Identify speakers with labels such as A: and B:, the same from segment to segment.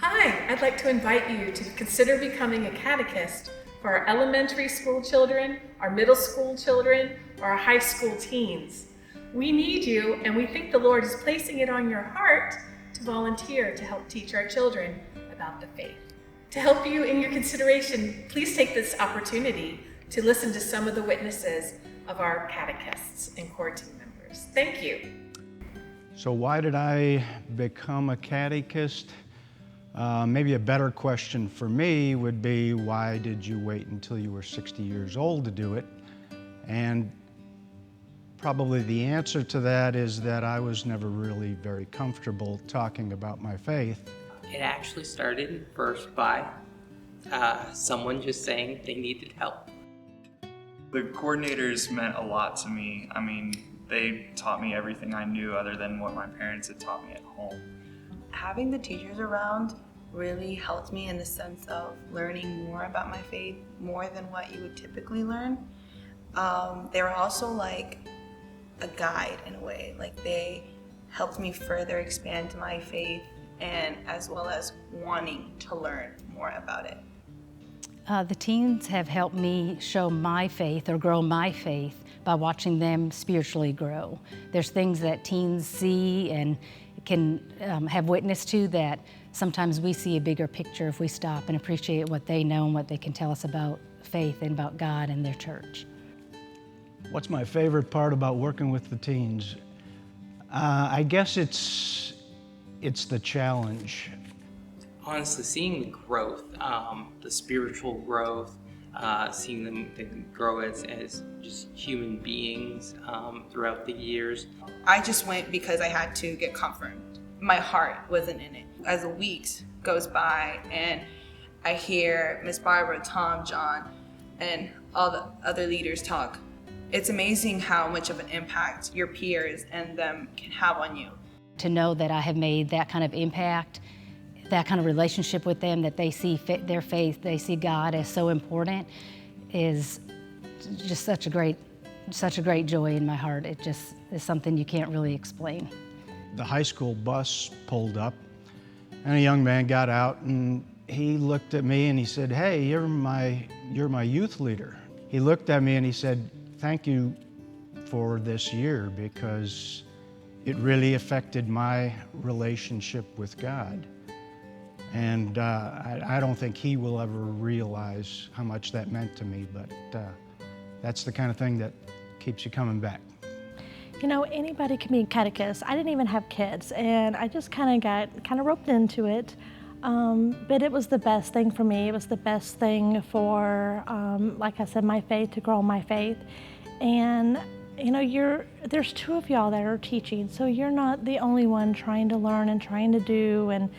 A: Hi, I'd like to invite you to consider becoming a catechist for our elementary school children, our middle school children, or our high school teens. We need you, and we think the Lord is placing it on your heart to volunteer to help teach our children about the faith. To help you in your consideration, please take this opportunity to listen to some of the witnesses of our catechists and core team members. Thank you.
B: So why did I become a catechist? Maybe a better question for me would be, why did you wait until you were 60 years old to do it? And probably the answer to that is that I was never really very comfortable talking about my faith.
C: It actually started first by someone just saying they needed help.
D: The coordinators meant a lot to me. I mean, they taught me everything I knew other than what my parents had taught me at home.
E: Having the teachers around really helped me in the sense of learning more about my faith, more than what you would typically learn. They were also like a guide in a way. Like, they helped me further expand my faith, and as well as wanting to learn more about it.
F: The teens have helped me show my faith or grow my faith by watching them spiritually grow. There's things that teens see and can have witness to that sometimes we see a bigger picture if we stop and appreciate what they know and what they can tell us about faith and about God and their church.
B: What's my favorite part about working with the teens? I guess it's the challenge.
C: Honestly, seeing the growth, the spiritual growth, seeing them grow as just human beings throughout the years.
E: I just went because I had to get comfort. My heart wasn't in it. As the weeks goes by and I hear Miss Barbara, Tom, John, and all the other leaders talk, it's amazing how much of an impact your peers and them can have on you.
F: To know that I have made that kind of impact, that kind of relationship with them, that they see their faith, they see God as so important, is just such a great joy in my heart. It just is something you can't really explain.
B: The high school bus pulled up and a young man got out and he looked at me and he said, "Hey, you're my youth leader." He looked at me and he said, "Thank you for this year, because it really affected my relationship with God." And I don't think he will ever realize how much that meant to me, but that's the kind of thing that keeps you coming back.
G: You know, anybody can be a catechist. I didn't even have kids, and I just kind of roped into it. But it was the best thing for me. It was the best thing for, like I said, my faith, to grow my faith. And you know, there's two of y'all that are teaching, so you're not the only one trying to learn and trying to do. And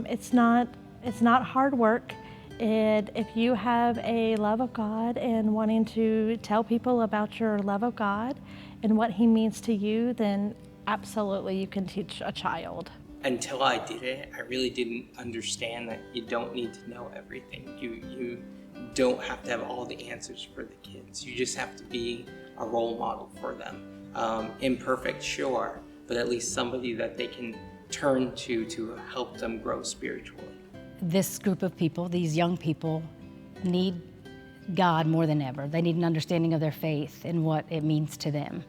G: it's not hard work. If you have a love of God and wanting to tell people about your love of God and what He means to you, then absolutely you can teach a child.
C: Until I did it, I really didn't understand that you don't need to know everything. You don't have to have all the answers for the kids. You just have to be a role model for them. Imperfect, sure, but at least somebody that they can turn to help them grow spiritually.
F: This group of people, these young people, need God more than ever. They need an understanding of their faith and what it means to them.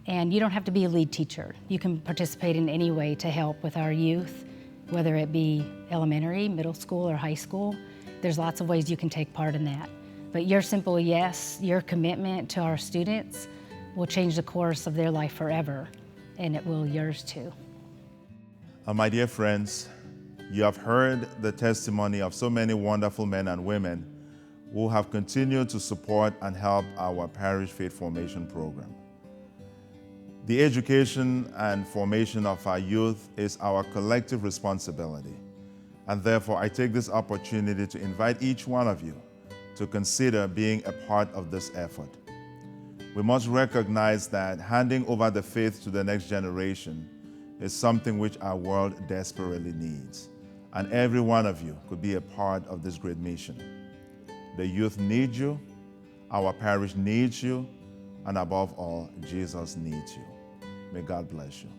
F: And you don't have to be a lead teacher. You can participate in any way to help with our youth, whether it be elementary, middle school, or high school. There's lots of ways you can take part in that. But your simple yes, your commitment to our students will change the course of their life forever, and it will yours too.
H: My dear friends, you have heard the testimony of so many wonderful men and women who have continued to support and help our parish faith formation program. The education and formation of our youth is our collective responsibility, and therefore I take this opportunity to invite each one of you to consider being a part of this effort. We must recognize that handing over the faith to the next generation is something which our world desperately needs, and every one of you could be a part of this great mission. The youth need you, our parish needs you, and above all, Jesus needs you. May God bless you.